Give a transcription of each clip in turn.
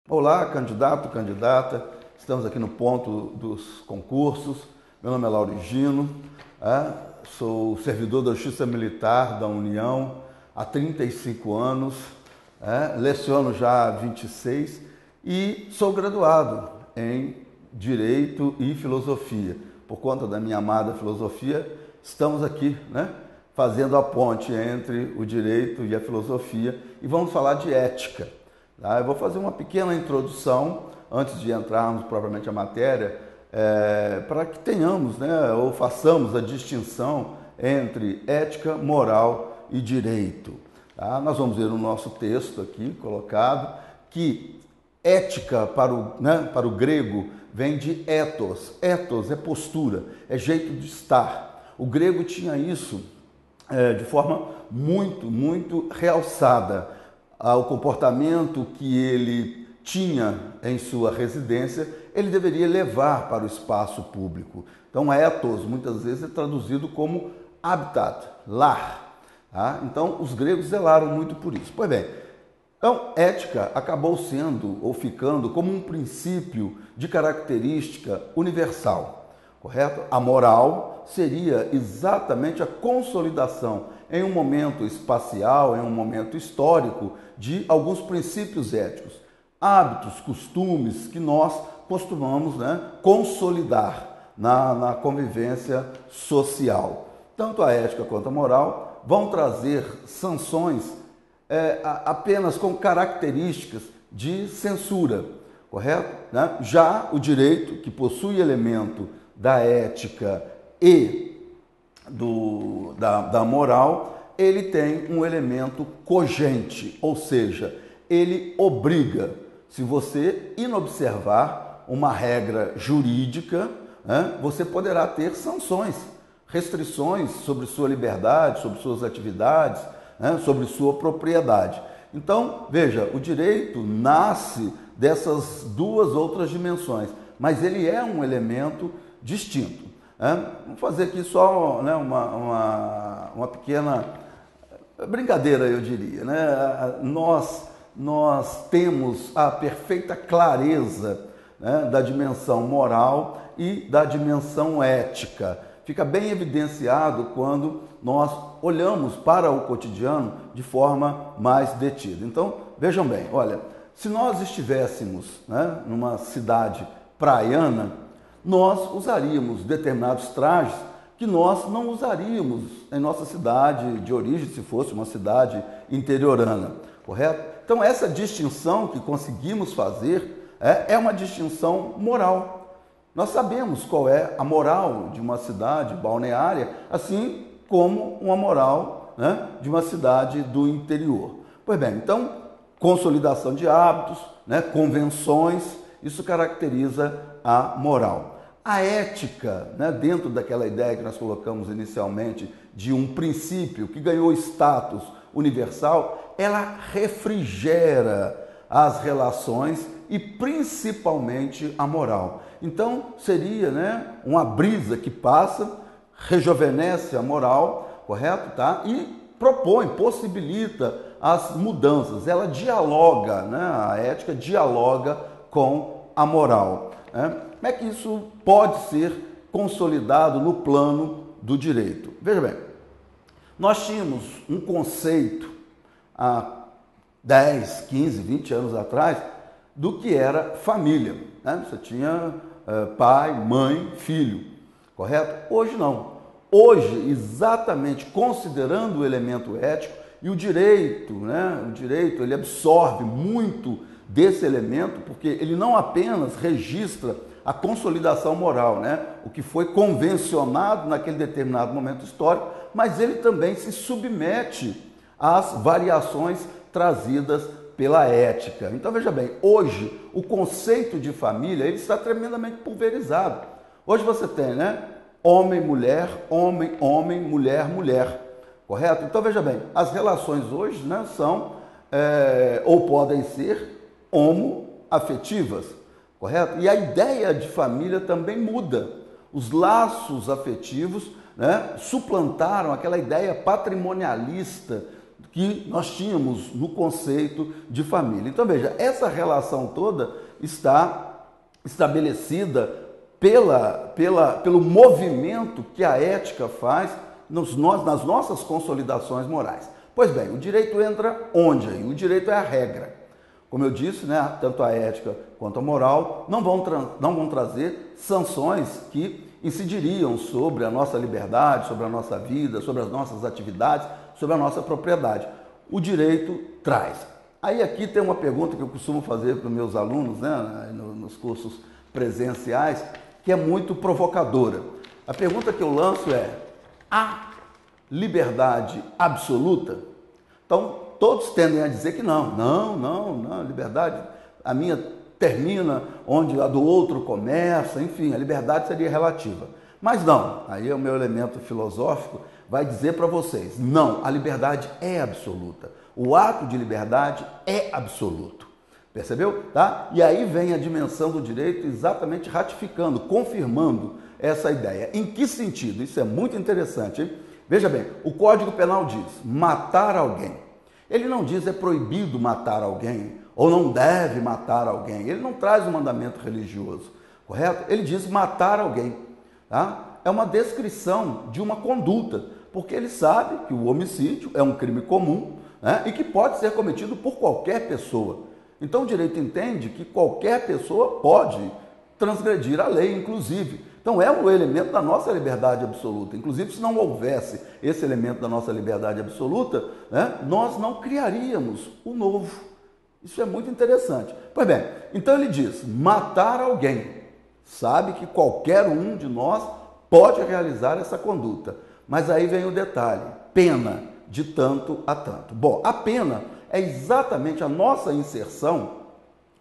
Olá, candidato, candidata. Estamos aqui no ponto dos concursos. Meu nome é Laurigino, sou servidor da Justiça Militar da União há 35 anos, leciono já há 26 e sou graduado em Direito e Filosofia. Por conta da minha amada filosofia, estamos aqui, fazendo a ponte entre o direito e a filosofia e vamos falar de ética. Eu vou fazer uma pequena introdução antes de entrarmos propriamente a matéria, para que tenhamos, ou façamos a distinção entre ética, moral e direito. Nós vamos ver no nosso texto aqui colocado que ética para o grego vem de ethos. Ethos é postura, é jeito de estar. O grego tinha isso de forma muito realçada. O comportamento que ele tinha em sua residência, ele deveria levar para o espaço público. Então, ethos, muitas vezes, é traduzido como habitat, lar. Então, os gregos zelaram muito por isso. Pois bem, então, ética acabou sendo ou ficando como um princípio de característica universal, correto? A moral seria exatamente a consolidação em um momento espacial, em um momento histórico, de alguns princípios éticos, hábitos, costumes que nós costumamos consolidar na convivência social. Tanto a ética quanto a moral vão trazer sanções apenas com características de censura, correto? Já o direito, que possui elemento da ética e da moral, ele tem um elemento cogente, ou seja, ele obriga. Se você inobservar uma regra jurídica, você poderá ter sanções, restrições sobre sua liberdade, sobre suas atividades, sobre sua propriedade. Então, veja, o direito nasce dessas duas outras dimensões, mas ele é um elemento distinto. Vamos fazer aqui só uma pequena brincadeira, eu diria. Nós temos a perfeita clareza da dimensão moral e da dimensão ética. Fica bem evidenciado quando nós olhamos para o cotidiano de forma mais detida. Então, vejam bem, olha, se nós estivéssemos numa cidade praiana, nós usaríamos determinados trajes que nós não usaríamos em nossa cidade de origem, se fosse uma cidade interiorana, correto? Então, essa distinção que conseguimos fazer é uma distinção moral. Nós sabemos qual é a moral de uma cidade balneária, assim como uma moral de uma cidade do interior. Pois bem, então, consolidação de hábitos, convenções, isso caracteriza a moral. A ética, dentro daquela ideia que nós colocamos inicialmente de um princípio que ganhou status universal, ela refrigera as relações e principalmente a moral. Então seria uma brisa que passa, rejuvenesce a moral, correto? E propõe, possibilita as mudanças. Ela dialoga, a ética dialoga com a moral. Como é que isso pode ser consolidado no plano do direito? Veja bem, nós tínhamos um conceito há 10, 15, 20 anos atrás do que era família. Você tinha pai, mãe, filho, correto? Hoje não. Hoje, exatamente considerando o elemento ético e o direito, ele absorve muito desse elemento, porque ele não apenas registra a consolidação moral, o que foi convencionado naquele determinado momento histórico, mas ele também se submete às variações trazidas pela ética. Então, veja bem, hoje o conceito de família ele está tremendamente pulverizado. Hoje você tem, homem, mulher, homem, mulher, correto? Então, veja bem, as relações hoje são, ou podem ser, homoafetivas, correto? E a ideia de família também muda. Os laços afetivos suplantaram aquela ideia patrimonialista que nós tínhamos no conceito de família. Então veja, essa relação toda está estabelecida pelo movimento que a ética faz nas nossas consolidações morais. Pois bem, o direito entra onde aí? O direito é a regra. Como eu disse, né, tanto a ética quanto a moral não vão trazer sanções que incidiriam sobre a nossa liberdade, sobre a nossa vida, sobre as nossas atividades, sobre a nossa propriedade. O direito traz. Aí aqui tem uma pergunta que eu costumo fazer para os meus alunos, né, nos cursos presenciais, que é muito provocadora. A pergunta que eu lanço é: há liberdade absoluta? Então, todos tendem a dizer que não, liberdade, a minha termina onde a do outro começa, enfim, a liberdade seria relativa. Mas não, aí o meu elemento filosófico vai dizer para vocês, não, a liberdade é absoluta. O ato de liberdade é absoluto. Percebeu? Tá? E aí vem a dimensão do direito exatamente ratificando, confirmando essa ideia. Em que sentido? Isso é muito interessante, hein? Veja bem, o Código Penal diz matar alguém. Ele não diz é proibido matar alguém ou não deve matar alguém. Ele não traz um mandamento religioso, correto? Ele diz matar alguém. Tá? É uma descrição de uma conduta, porque ele sabe que o homicídio é um crime comum, né, e que pode ser cometido por qualquer pessoa. Então o direito entende que qualquer pessoa pode transgredir a lei, inclusive. Então é um elemento da nossa liberdade absoluta. Inclusive, se não houvesse esse elemento da nossa liberdade absoluta, né, nós não criaríamos o novo. Isso é muito interessante. Pois bem, então ele diz, matar alguém. Sabe que qualquer um de nós pode realizar essa conduta. Mas aí vem o detalhe, pena de tanto a tanto. Bom, a pena é exatamente a nossa inserção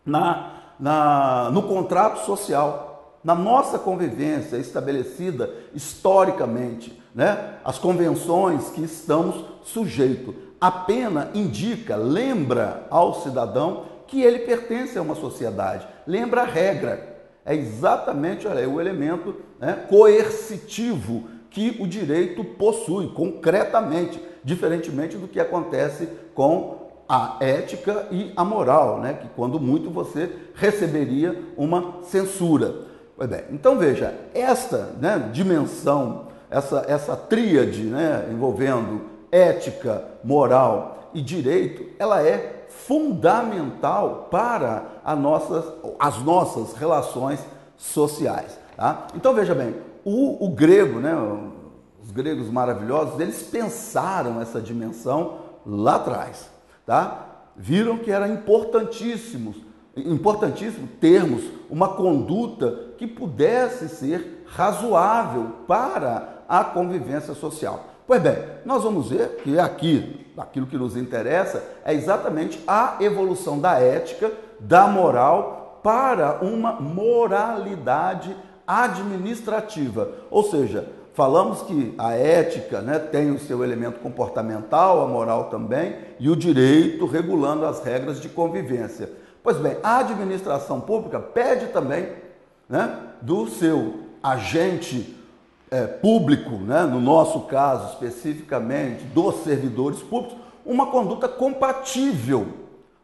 no contrato social, na nossa convivência estabelecida historicamente, né? As convenções que estamos sujeitos. A pena indica, lembra ao cidadão que ele pertence a uma sociedade, lembra a regra. É exatamente o elemento, né, coercitivo que o direito possui, concretamente, diferentemente do que acontece com a ética e a moral, né, que quando muito você receberia uma censura. Pois bem, então veja, esta, né, dimensão, essa tríade, né, envolvendo ética, moral e direito, ela é fundamental para as nossas relações sociais. Tá? Então veja bem, o grego, né, os gregos maravilhosos, eles pensaram essa dimensão lá atrás. Tá? Viram que era importantíssimo termos uma conduta que pudesse ser razoável para a convivência social. Pois bem, nós vamos ver que aqui, aquilo que nos interessa, é exatamente a evolução da ética, da moral, para uma moralidade administrativa. Ou seja, falamos que a ética, né, tem o seu elemento comportamental, a moral também, e o direito regulando as regras de convivência. Pois bem, a administração pública pede também, né, do seu agente público, né, no nosso caso especificamente, dos servidores públicos, uma conduta compatível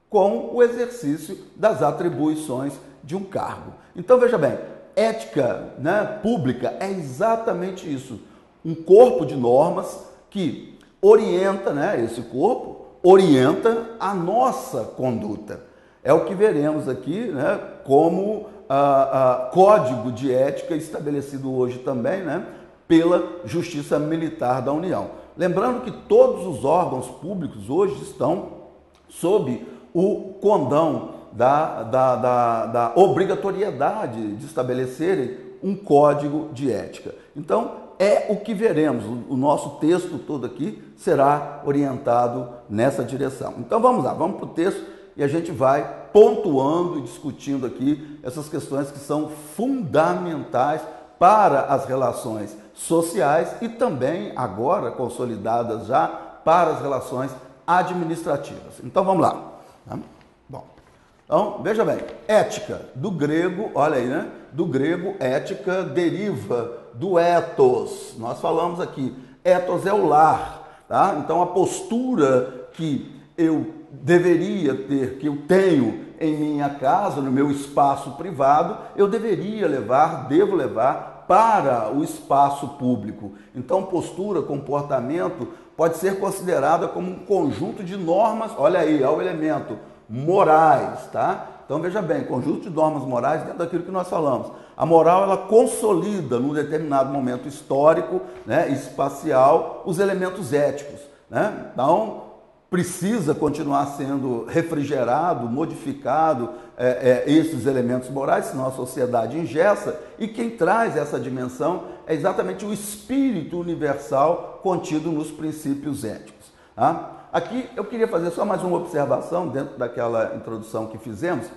com o exercício das atribuições de um cargo. Então veja bem, ética, né, pública é exatamente isso, um corpo de normas que orienta, né, esse corpo orienta a nossa conduta. É o que veremos aqui, né, como código de ética estabelecido hoje também, né, pela Justiça Militar da União. Lembrando que todos os órgãos públicos hoje estão sob o condão da obrigatoriedade de estabelecerem um código de ética. Então, é o que veremos. O nosso texto todo aqui será orientado nessa direção. Então, vamos lá, vamos para o texto e a gente vai pontuando e discutindo aqui essas questões que são fundamentais para as relações sociais e também agora consolidadas já para as relações administrativas. Então vamos lá. Bom, então veja bem, ética do grego, olha aí, né? Do grego ética deriva do ethos. Nós falamos aqui, ethos é o lar, tá? Então a postura que eu deveria ter, que eu tenho em minha casa, no meu espaço privado, eu devo levar para o espaço público. Então, postura, comportamento pode ser considerada como um conjunto de normas, olha aí, é o elemento morais, tá? Então, veja bem, conjunto de normas morais dentro daquilo que nós falamos. A moral, ela consolida num determinado momento histórico, né, espacial, os elementos éticos, né? Então, precisa continuar sendo refrigerado, modificado esses elementos morais, senão a sociedade engessa, e quem traz essa dimensão é exatamente o espírito universal contido nos princípios éticos. Tá? Aqui eu queria fazer só mais uma observação dentro daquela introdução que fizemos,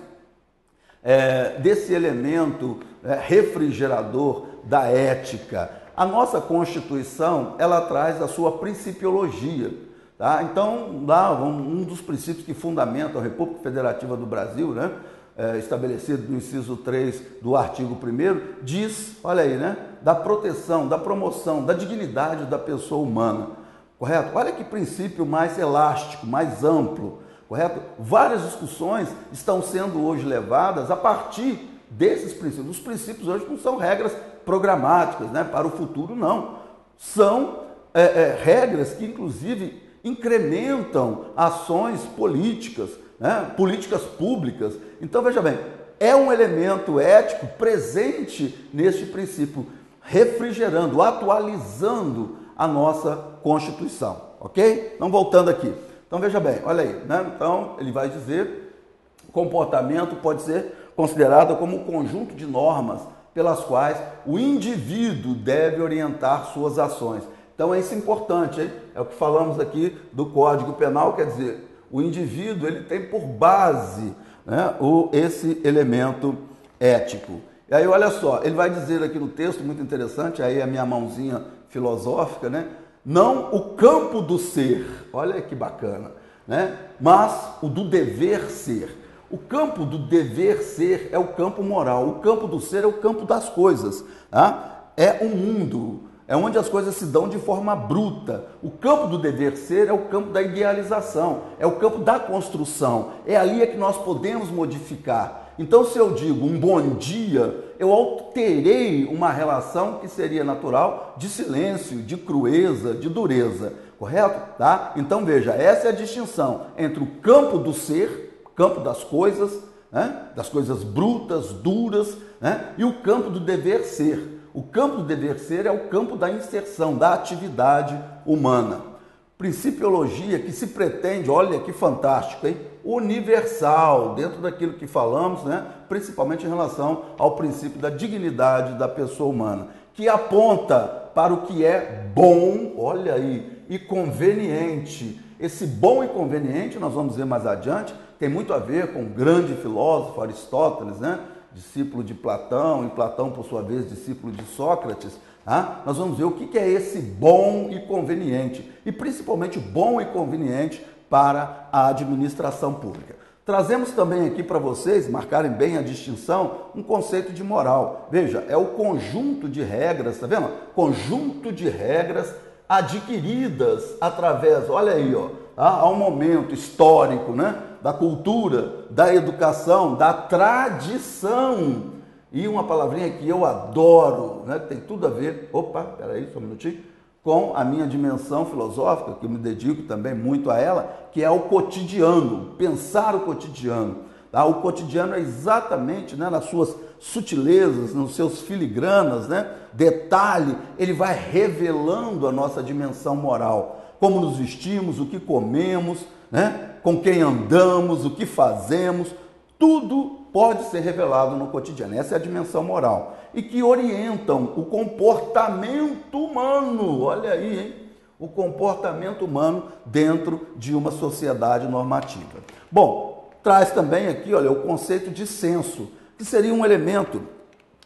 desse elemento refrigerador da ética. A nossa Constituição, ela traz a sua principiologia. Tá? Então, lá, um dos princípios que fundamentam a República Federativa do Brasil, né, estabelecido no inciso 3 do artigo 1º, diz, olha aí, né, da proteção, da promoção, da dignidade da pessoa humana, correto? Olha que princípio mais elástico, mais amplo, correto? Várias discussões estão sendo hoje levadas a partir desses princípios. Os princípios hoje não são regras programáticas, né, para o futuro, não. São regras que, inclusive, incrementam ações políticas, né? Políticas públicas. Então, veja bem, é um elemento ético presente neste princípio, refrigerando, atualizando a nossa Constituição, ok? Então, voltando aqui. Então, veja bem, olha aí, né? Então, ele vai dizer, comportamento pode ser considerado como um conjunto de normas pelas quais o indivíduo deve orientar suas ações. Então, é isso importante, hein? É o que falamos aqui do Código Penal, quer dizer, o indivíduo ele tem por base, né, esse elemento ético. E aí, olha só, ele vai dizer aqui no texto, muito interessante, aí a minha mãozinha filosófica, né? Não o campo do ser, olha que bacana, né? Mas o do dever ser. O campo do dever ser é o campo moral, o campo do ser é o campo das coisas, tá? É o mundo. É onde as coisas se dão de forma bruta. O campo do dever ser é o campo da idealização, é o campo da construção. É ali que nós podemos modificar. Então, se eu digo um bom dia, eu alterei uma relação que seria natural de silêncio, de crueza, de dureza. Correto? Tá? Então, veja, essa é a distinção entre o campo do ser, campo das coisas, né? Das coisas brutas, duras, né? E o campo do dever ser. O campo do dever ser é o campo da inserção, da atividade humana. Principiologia que se pretende, olha que fantástico, hein? Universal, dentro daquilo que falamos, né? Principalmente em relação ao princípio da dignidade da pessoa humana, que aponta para o que é bom, olha aí, e conveniente. Esse bom e conveniente, nós vamos ver mais adiante, tem muito a ver com o grande filósofo Aristóteles, né? Discípulo de Platão, e Platão, por sua vez, discípulo de Sócrates, tá? Nós vamos ver o que é esse bom e conveniente, e principalmente bom e conveniente para a administração pública. Trazemos também aqui para vocês, marcarem bem a distinção, um conceito de moral. Veja, é o conjunto de regras, tá vendo? Conjunto de regras adquiridas através, olha aí, ó, tá? Há um momento histórico, né? Da cultura, da educação, da tradição. E uma palavrinha que eu adoro, né? Tem tudo a ver, peraí, só um minutinho, com a minha dimensão filosófica, que eu me dedico também muito a ela, que é o cotidiano, pensar o cotidiano. Tá? O cotidiano é exatamente, né, nas suas sutilezas, nos seus filigranas, né, detalhe, ele vai revelando a nossa dimensão moral. Como nos vestimos, o que comemos, né, com quem andamos, o que fazemos, tudo pode ser revelado no cotidiano. Essa é a dimensão moral. E que orientam o comportamento humano, olha aí, hein? O comportamento humano dentro de uma sociedade normativa. Bom, traz também aqui, olha, o conceito de senso, que seria um elemento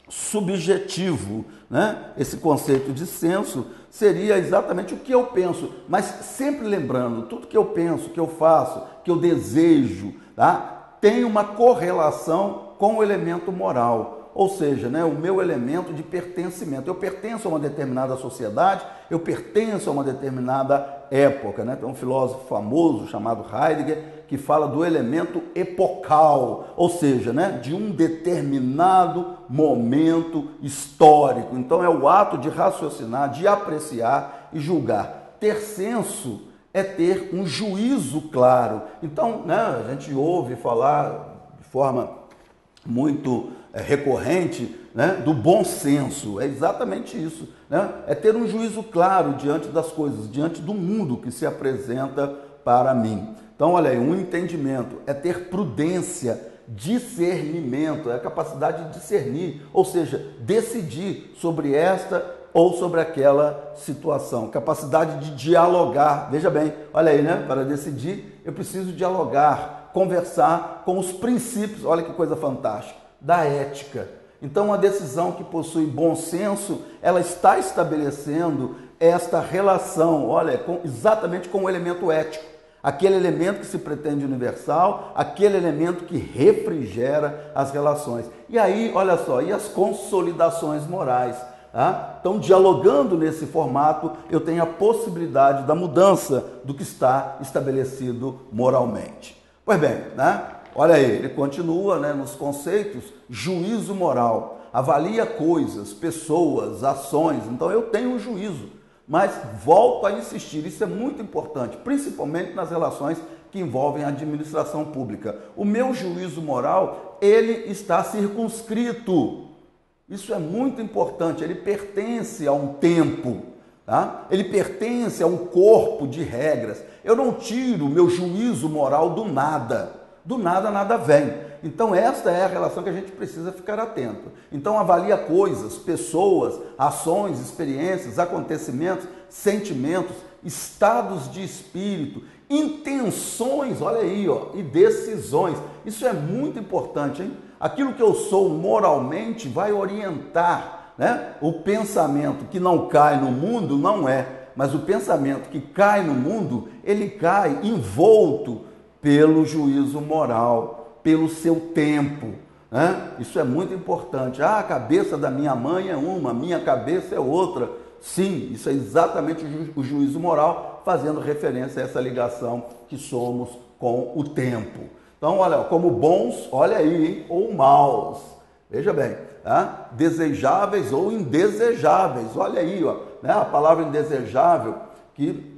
subjetivo, né? Esse conceito de senso seria exatamente o que eu penso, mas sempre lembrando, tudo que eu penso, que eu faço, que eu desejo, tá? Tem uma correlação com o elemento moral, ou seja, né, o meu elemento de pertencimento. Eu pertenço a uma determinada sociedade, eu pertenço a uma determinada época, né? Tem um filósofo famoso chamado Heidegger que fala do elemento epocal, ou seja, né, de um determinado momento histórico. Então é o ato de raciocinar, de apreciar e julgar. Ter senso é ter um juízo claro. Então, né, a gente ouve falar de forma muito recorrente, né, do bom senso. É exatamente isso, né? É ter um juízo claro diante das coisas, diante do mundo que se apresenta para mim. Então, olha aí, um entendimento é ter prudência, discernimento, é a capacidade de discernir, ou seja, decidir sobre esta ou sobre aquela situação, capacidade de dialogar. Veja bem, olha aí, né? Para decidir, eu preciso dialogar, conversar com os princípios, olha que coisa fantástica, da ética. Então, uma decisão que possui bom senso, ela está estabelecendo esta relação, olha, exatamente com o elemento ético. Aquele elemento que se pretende universal, aquele elemento que refrigera as relações. E aí, olha só, e as consolidações morais? Tá? Então, dialogando nesse formato, eu tenho a possibilidade da mudança do que está estabelecido moralmente. Pois bem, né? Olha aí, ele continua, né, nos conceitos, juízo moral, avalia coisas, pessoas, ações. Então, eu tenho um juízo. Mas volto a insistir, isso é muito importante, principalmente nas relações que envolvem a administração pública. O meu juízo moral, ele está circunscrito. Isso é muito importante, ele pertence a um tempo, tá? Ele pertence a um corpo de regras. Eu não tiro o meu juízo moral do nada. Do nada, nada vem. Então, esta é a relação que a gente precisa ficar atento. Então, avalia coisas, pessoas, ações, experiências, acontecimentos, sentimentos, estados de espírito, intenções, olha aí, ó, e decisões. Isso é muito importante, hein? Aquilo que eu sou moralmente vai orientar, né? O pensamento que não cai no mundo não é, mas o pensamento que cai no mundo, ele cai envolto pelo juízo moral, pelo seu tempo, né? Isso é muito importante. Ah, a cabeça da minha mãe é uma, a minha cabeça é outra. Sim, isso é exatamente o juízo moral, fazendo referência a essa ligação que somos com o tempo. Então, olha, como bons, olha aí, hein? Ou maus, veja bem, tá? Desejáveis ou indesejáveis, olha aí, ó, né? A palavra indesejável que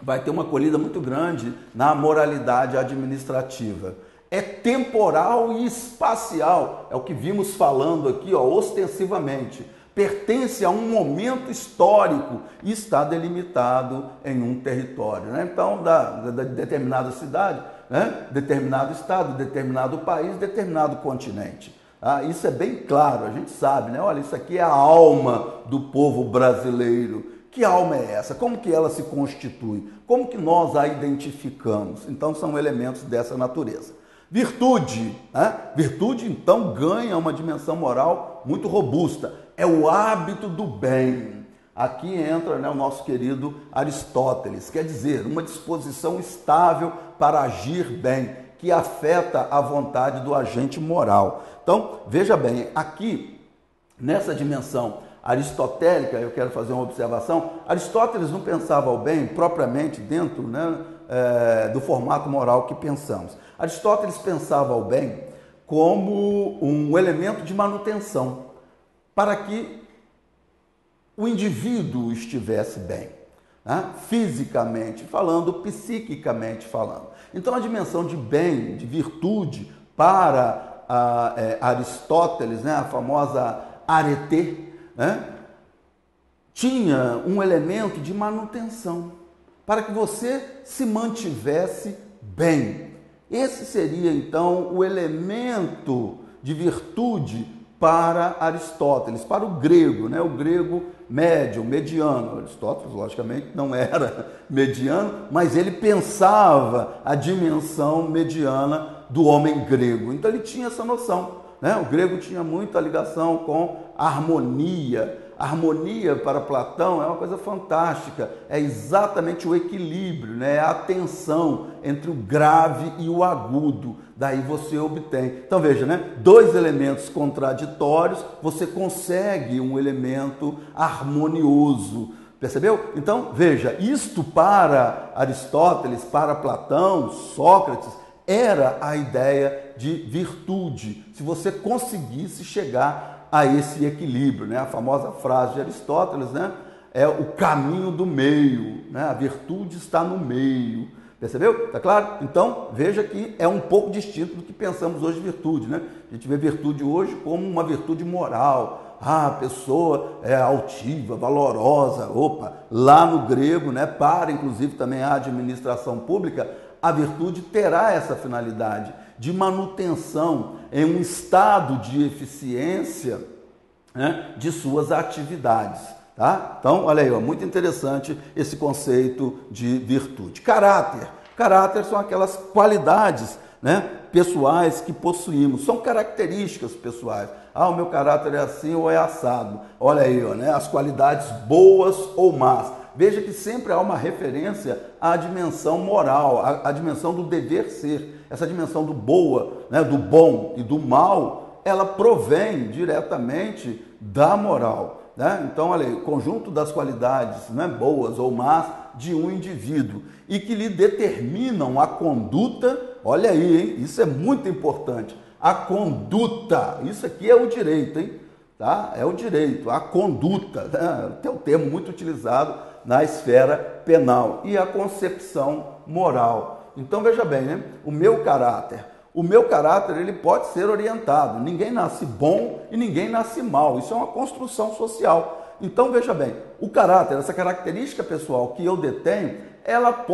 vai ter uma acolhida muito grande na moralidade administrativa. É temporal e espacial, é o que vimos falando aqui, ó, ostensivamente. Pertence a um momento histórico e está delimitado em um território, né? Então, da determinada cidade, né? Determinado estado, determinado país, determinado continente. Ah, isso é bem claro, a gente sabe, né? Olha, isso aqui é a alma do povo brasileiro. Que alma é essa? Como que ela se constitui? Como que nós a identificamos? Então, são elementos dessa natureza. Virtude, né? Virtude, então, ganha uma dimensão moral muito robusta. É o hábito do bem. Aqui entra, né, o nosso querido Aristóteles, quer dizer, uma disposição estável para agir bem, que afeta a vontade do agente moral. Então, veja bem, aqui, nessa dimensão aristotélica, eu quero fazer uma observação. Aristóteles não pensava o bem propriamente dentro, né, do formato moral que pensamos. Aristóteles pensava o bem como um elemento de manutenção, para que o indivíduo estivesse bem, né? Fisicamente falando, psiquicamente falando. Então, a dimensão de bem, de virtude, para Aristóteles, né, a famosa arete, né, tinha um elemento de manutenção, para que você se mantivesse bem. Esse seria, então, o elemento de virtude para Aristóteles, para o grego, né? O grego médio, mediano. Aristóteles, logicamente, não era mediano, mas ele pensava a dimensão mediana do homem grego. Então, ele tinha essa noção, né? O grego tinha muita ligação com a harmonia. A harmonia para Platão é uma coisa fantástica, é exatamente o equilíbrio, né? A tensão entre o grave e o agudo, daí você obtém. Então veja, né? Dois elementos contraditórios, você consegue um elemento harmonioso. Percebeu? Então, veja, isto para Aristóteles, para Platão, Sócrates, era a ideia de virtude, se você conseguisse chegar a esse equilíbrio, né? A famosa frase de Aristóteles, né? É o caminho do meio, né? A virtude está no meio. Percebeu? Tá claro? Então, veja que é um pouco distinto do que pensamos hoje de virtude, né? A gente vê virtude hoje como uma virtude moral. Ah, a pessoa é altiva, valorosa. Opa, lá no grego, né, para inclusive também a administração pública, a virtude terá essa finalidade de manutenção em um estado de eficiência, né, de suas atividades. Tá? Então, olha aí, ó, muito interessante esse conceito de virtude. Caráter. Caráter são aquelas qualidades, né, pessoais que possuímos, são características pessoais. Ah, o meu caráter é assim ou é assado. Olha aí, ó, né, as qualidades boas ou más. Veja que sempre há uma referência à dimensão moral, à dimensão do dever ser. Essa dimensão do boa, né, do bom e do mal, ela provém diretamente da moral. Né? Então, olha aí, o conjunto das qualidades, né, boas ou más de um indivíduo e que lhe determinam a conduta, olha aí, hein? Isso é muito importante, a conduta, isso aqui é o direito, hein? Tá? É o direito, a conduta, né? Tem um termo muito utilizado na esfera penal, e a concepção moral. Então, veja bem, né? O meu caráter, ele pode ser orientado. Ninguém nasce bom e ninguém nasce mal. Isso é uma construção social. Então, veja bem, o caráter, essa característica pessoal que eu detenho, ela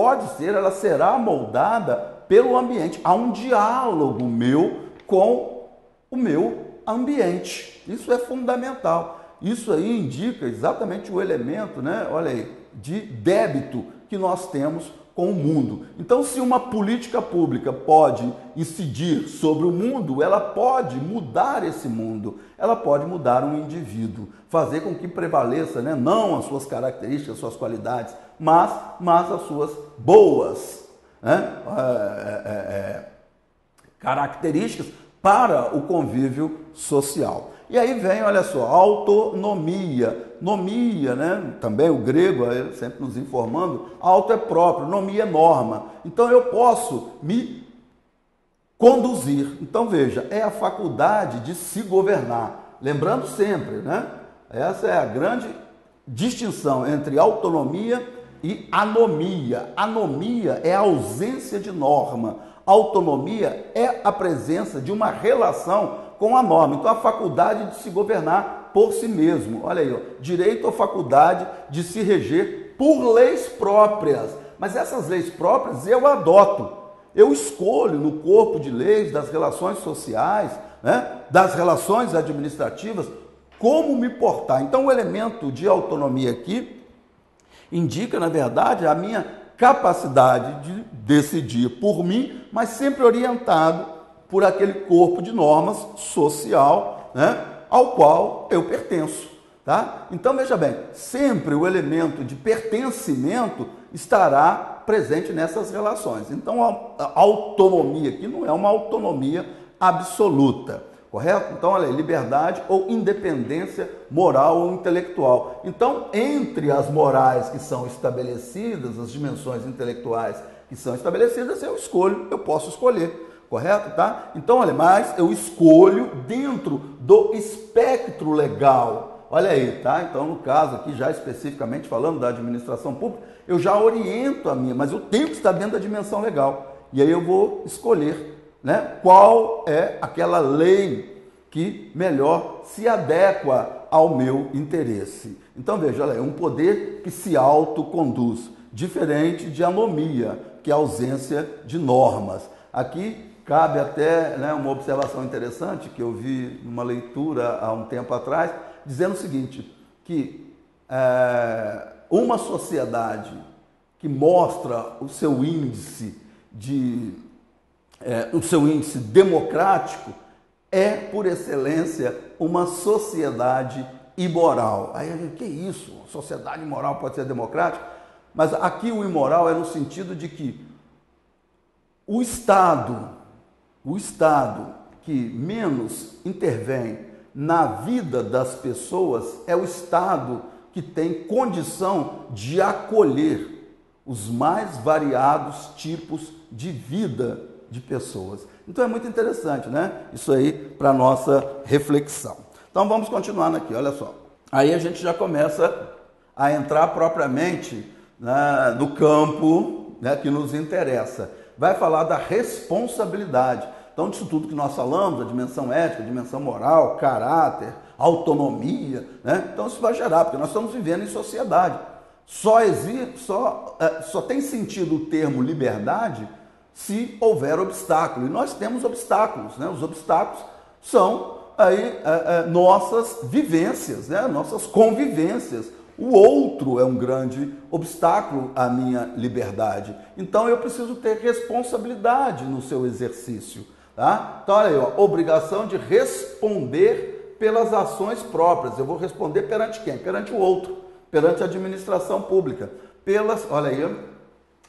será moldada pelo ambiente. Há um diálogo meu com o meu ambiente. Isso é fundamental. Isso aí indica exatamente o elemento, né? Olha aí, de débito que nós temos com o mundo. Então, se uma política pública pode incidir sobre o mundo, ela pode mudar esse mundo, ela pode mudar um indivíduo, fazer com que prevaleça, né, não as suas características, as suas qualidades, mas as suas boas, né, características para o convívio social. E aí vem, olha só, autonomia. Nomia, né? Também o grego, sempre nos informando, auto é próprio, nomia é norma. Então eu posso me conduzir. Então veja, é a faculdade de se governar. Lembrando sempre, né? Essa é a grande distinção entre autonomia e anomia. Anomia é a ausência de norma. Autonomia é a presença de uma relação com a norma. Então, a faculdade de se governar por si mesmo. Olha aí, ó, direito à faculdade de se reger por leis próprias. Mas essas leis próprias eu adoto. Eu escolho no corpo de leis das relações sociais, né, das relações administrativas, como me portar. Então, o elemento de autonomia aqui indica, na verdade, a minha capacidade de decidir por mim, mas sempre orientado por aquele corpo de normas social, né, ao qual eu pertenço. Tá? Então, veja bem, sempre o elemento de pertencimento estará presente nessas relações. Então, a autonomia aqui não é uma autonomia absoluta, correto? Então, olha aí, liberdade ou independência moral ou intelectual. Então, entre as morais que são estabelecidas, as dimensões intelectuais que são estabelecidas, eu posso escolher. Correto? Tá? Então, olha, mas eu escolho dentro do espectro legal. Olha aí, tá? Então, no caso aqui, já especificamente falando da administração pública, eu já oriento a minha, mas eu tenho que estar dentro da dimensão legal. E aí eu vou escolher, né, qual é aquela lei que melhor se adequa ao meu interesse. Então, veja, olha, é um poder que se autoconduz, diferente de anomia, que é a ausência de normas. Aqui cabe até, né, uma observação interessante que eu vi numa leitura há um tempo atrás, dizendo o seguinte, que uma sociedade que mostra o seu índice democrático é, por excelência, uma sociedade imoral. Aí a gente, que isso? Sociedade imoral pode ser democrática? Mas aqui o imoral é no sentido de que o Estado que menos intervém na vida das pessoas é o Estado que tem condição de acolher os mais variados tipos de vida de pessoas. Então é muito interessante, né? Isso aí para nossa reflexão. Então vamos continuando aqui, olha só. Aí a gente já começa a entrar propriamente, né, no campo, né, que nos interessa. Vai falar da responsabilidade. Então, disso tudo que nós falamos, a dimensão ética, a dimensão moral, caráter, autonomia, né? Então isso vai gerar, porque nós estamos vivendo em sociedade. Só tem sentido o termo liberdade se houver obstáculo. E nós temos obstáculos, né? Os obstáculos são aí nossas vivências, né? Nossas convivências. O outro é um grande obstáculo à minha liberdade. Então eu preciso ter responsabilidade no seu exercício. Tá? Então olha aí, ó, obrigação de responder pelas ações próprias. Eu vou responder perante quem? Perante o outro, perante a administração pública. Olha aí,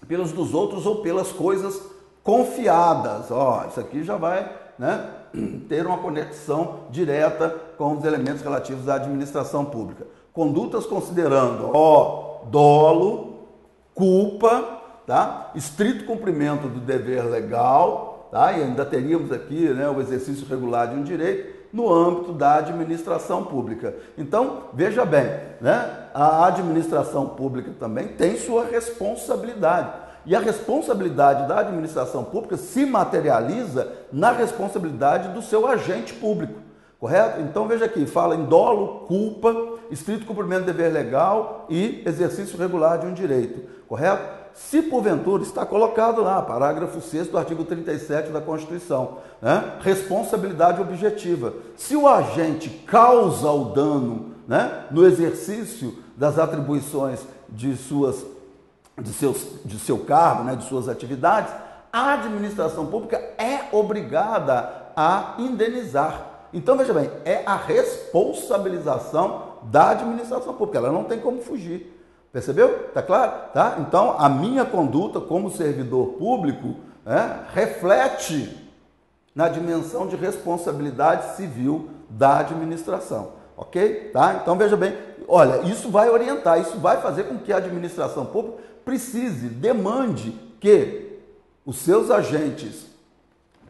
pelos dos outros ou pelas coisas confiadas. Ó, isso aqui já vai, né, ter uma conexão direta com os elementos relativos à administração pública. Condutas considerando, ó, dolo, culpa, tá? Estrito cumprimento do dever legal, tá? E ainda teríamos aqui, né, o exercício regular de um direito no âmbito da administração pública. Então, veja bem, né? A administração pública também tem sua responsabilidade. E a responsabilidade da administração pública se materializa na responsabilidade do seu agente público, correto? Então veja aqui, fala em dolo, culpa, estrito cumprimento do dever legal e exercício regular de um direito, correto? Se porventura está colocado lá, parágrafo 6º do artigo 37 da Constituição, né? Responsabilidade objetiva. Se o agente causa o dano, né, no exercício das atribuições de seu cargo, né, de suas atividades, a administração pública é obrigada a indenizar. Então, veja bem, é a responsabilização da administração pública, ela não tem como fugir. Percebeu? Tá claro? Tá? Então, a minha conduta como servidor público, né, reflete na dimensão de responsabilidade civil da administração. Ok? Tá? Então, veja bem, olha, isso vai orientar, isso vai fazer com que a administração pública demande que os seus agentes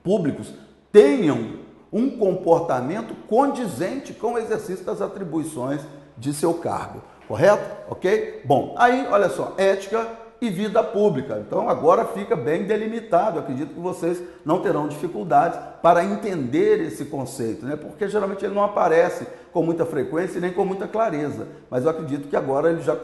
públicos tenham um comportamento condizente com o exercício das atribuições de seu cargo, correto? Ok? Bom, aí, olha só, ética e vida pública. Então, agora fica bem delimitado. Eu acredito que vocês não terão dificuldades para entender esse conceito, né? Porque geralmente ele não aparece com muita frequência e nem com muita clareza. Mas eu acredito que agora ele já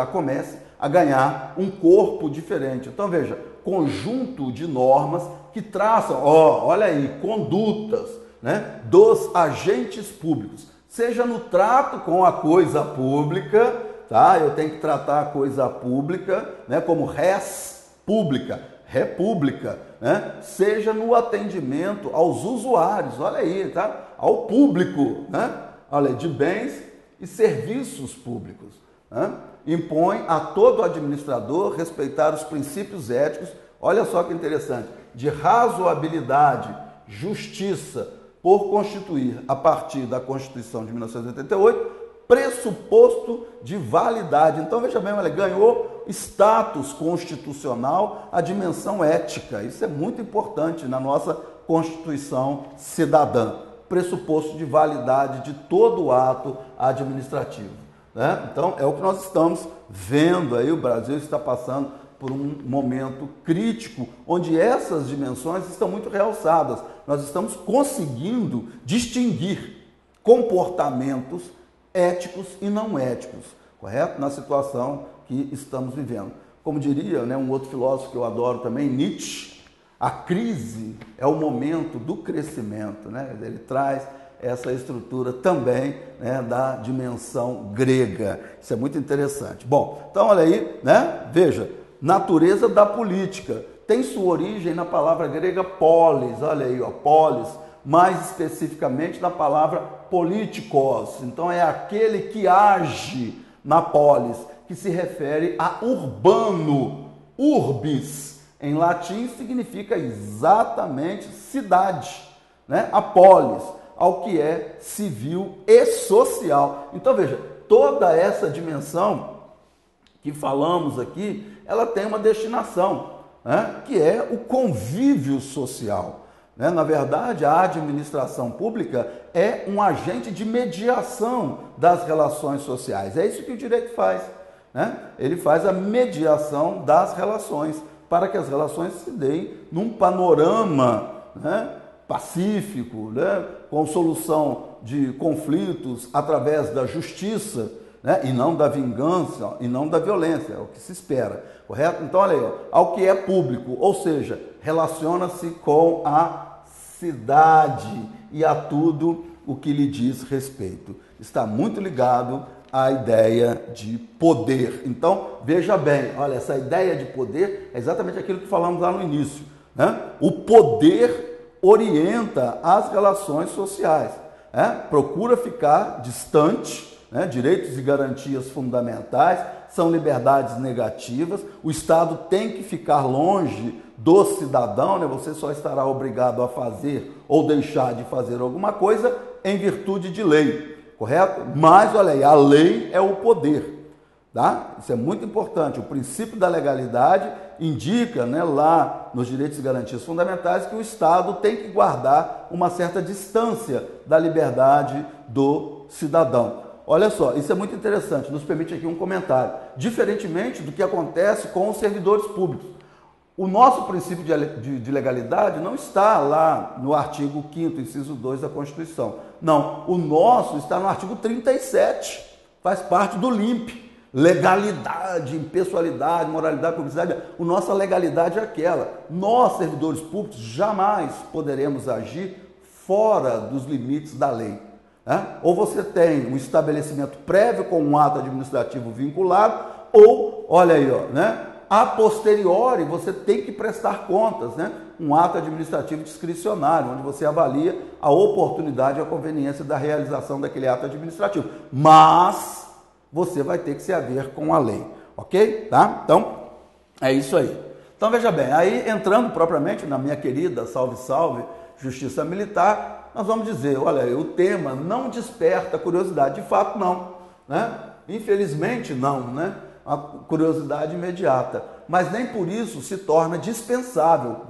comece a ganhar um corpo diferente. Então, veja, conjunto de normas que traçam, olha aí, condutas, né, dos agentes públicos, seja no trato com a coisa pública, tá? Eu tenho que tratar a coisa pública, né, como res pública, república, né? Seja no atendimento aos usuários, olha aí, tá? Ao público, né? Olha, de bens e serviços públicos, né? Impõe a todo administrador respeitar os princípios éticos, olha só que interessante, de razoabilidade, justiça, por constituir, a partir da Constituição de 1988, pressuposto de validade. Então, veja bem, olha, ganhou status constitucional a dimensão ética. Isso é muito importante na nossa Constituição cidadã. Pressuposto de validade de todo o ato administrativo, né? Então, é o que nós estamos vendo aí. O Brasil está passando por um momento crítico, onde essas dimensões estão muito realçadas. Nós estamos conseguindo distinguir comportamentos éticos e não éticos, correto? Na situação que estamos vivendo. Como diria, né, um outro filósofo que eu adoro também, Nietzsche, a crise é o momento do crescimento, né? Ele traz essa estrutura também, né, da dimensão grega. Isso é muito interessante. Bom, então olha aí, né? Veja, natureza da política tem sua origem na palavra grega polis, olha aí, ó, polis, mais especificamente na palavra politikos. Então é aquele que age na polis, que se refere a urbano. Urbis, em latim, significa exatamente cidade, né? A polis, ao que é civil e social. Então veja, toda essa dimensão que falamos aqui, ela tem uma destinação, né, que é o convívio social. Né? Na verdade, a administração pública é um agente de mediação das relações sociais. É isso que o direito faz. Né? Ele faz a mediação das relações, para que as relações se deem num panorama, né, pacífico, né, com solução de conflitos através da justiça, né, e não da vingança, e não da violência, é o que se espera, correto? Então, olha aí, ó, ao que é público, ou seja, relaciona-se com a cidade e a tudo o que lhe diz respeito. Está muito ligado à ideia de poder. Então, veja bem, olha, essa ideia de poder é exatamente aquilo que falamos lá no início, né? O poder orienta as relações sociais, né? Procura ficar distante, né? Direitos e garantias fundamentais são liberdades negativas, o Estado tem que ficar longe do cidadão, né? Você só estará obrigado a fazer ou deixar de fazer alguma coisa em virtude de lei. Correto? Mas, olha aí, a lei é o poder, tá? Isso é muito importante. O princípio da legalidade indica, né, lá nos direitos e garantias fundamentais que o Estado tem que guardar uma certa distância da liberdade do cidadão. Olha só, isso é muito interessante, nos permite aqui um comentário. Diferentemente do que acontece com os servidores públicos. O nosso princípio de legalidade não está lá no artigo 5º, inciso 2 da Constituição. Não, o nosso está no artigo 37, faz parte do LIMP. Legalidade, impessoalidade, moralidade, publicidade. A nossa legalidade é aquela. Nós, servidores públicos, jamais poderemos agir fora dos limites da lei. Né? Ou você tem um estabelecimento prévio com um ato administrativo vinculado, ou, olha aí, ó, né? A posteriori, você tem que prestar contas, né? Um ato administrativo discricionário, onde você avalia a oportunidade e a conveniência da realização daquele ato administrativo. Mas você vai ter que se haver com a lei, ok? Tá? Então, é isso aí. Então, veja bem, aí entrando propriamente na minha querida salve, salve, justiça militar, nós vamos dizer, olha, o tema não desperta curiosidade. De fato, não, né? Infelizmente, não, né? A curiosidade imediata, mas nem por isso se torna dispensável.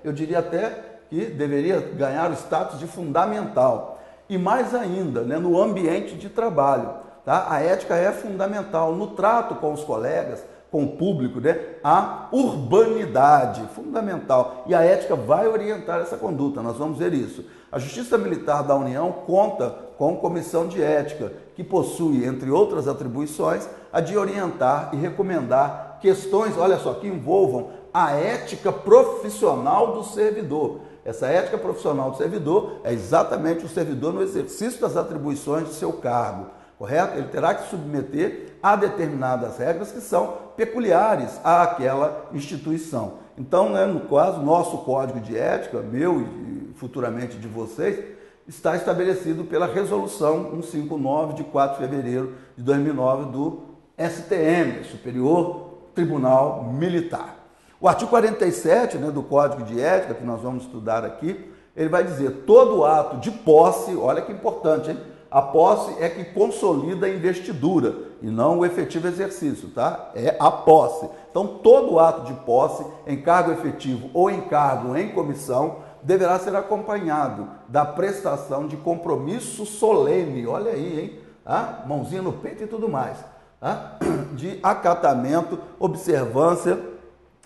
Eu diria até que deveria ganhar o status de fundamental. E mais ainda, né, no ambiente de trabalho. Tá? A ética é fundamental no trato com os colegas, com o público, né? A urbanidade, fundamental. E a ética vai orientar essa conduta, nós vamos ver isso. A Justiça Militar da União conta com comissão de ética, que possui, entre outras atribuições, a de orientar e recomendar questões, olha só, que envolvam a ética profissional do servidor. Essa ética profissional do servidor é exatamente o servidor no exercício das atribuições de seu cargo, correto? Ele terá que submeter a determinadas regras que são peculiares àquela instituição. Então, né, no caso, nosso código de ética, meu e futuramente de vocês, está estabelecido pela resolução 159 de 4 de fevereiro de 2009 do STM, Superior Tribunal Militar. O artigo 47, né, do Código de Ética, que nós vamos estudar aqui, ele vai dizer, todo ato de posse, olha que importante, hein? A posse é que consolida a investidura e não o efetivo exercício, tá? É a posse. Então, todo ato de posse, em cargo efetivo ou em cargo em comissão, deverá ser acompanhado da prestação de compromisso solene, olha aí, hein? Tá? Mãozinha no peito e tudo mais, tá? De acatamento, observância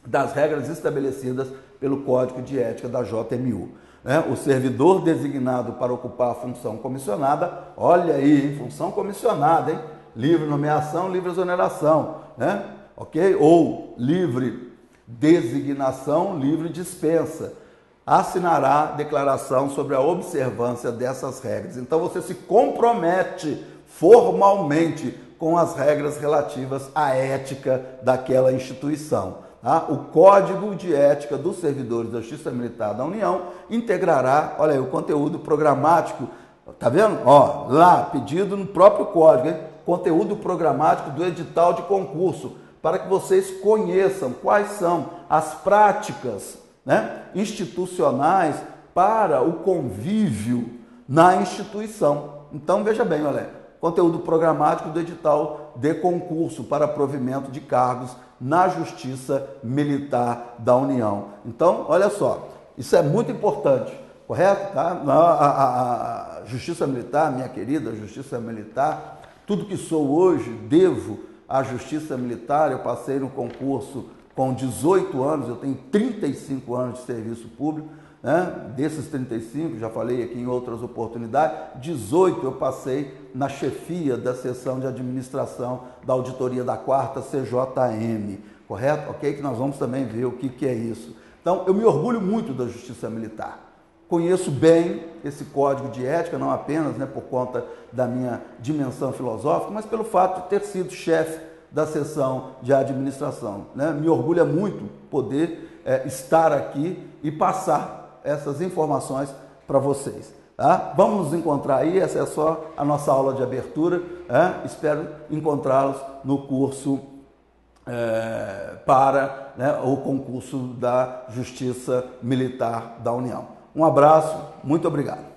das regras estabelecidas pelo Código de Ética da JMU. O servidor designado para ocupar a função comissionada, olha aí, hein? Função comissionada, hein? Livre nomeação, livre exoneração, né? Ok? Ou livre designação, livre dispensa. Assinará declaração sobre a observância dessas regras. Então você se compromete formalmente com as regras relativas à ética daquela instituição. Tá? O Código de Ética dos Servidores da Justiça Militar da União integrará, olha aí, o conteúdo programático, tá vendo? Ó, lá, pedido no próprio código, hein? Conteúdo programático do edital de concurso, para que vocês conheçam quais são as práticas, né, institucionais para o convívio na instituição. Então, veja bem, olha, conteúdo programático do edital de concurso para provimento de cargos na Justiça Militar da União. Então, olha só, isso é muito importante, correto? Tá? A Justiça Militar, minha querida Justiça Militar, tudo que sou hoje devo à Justiça Militar. Eu passei no concurso com 18 anos, eu tenho 35 anos de serviço público, né? Desses 35, já falei aqui em outras oportunidades, 18 eu passei na chefia da seção de administração da auditoria da 4ª CJM, correto? Ok? Que nós vamos também ver o que é isso. Então, eu me orgulho muito da Justiça Militar. Conheço bem esse código de ética, não apenas, né, por conta da minha dimensão filosófica, mas pelo fato de ter sido chefe da seção de administração, né? Me orgulha muito poder estar aqui e passar essas informações para vocês. Tá? Vamos nos encontrar aí, essa é só a nossa aula de abertura. Espero encontrá-los no curso para, né, o concurso da Justiça Militar da União. Um abraço, muito obrigado.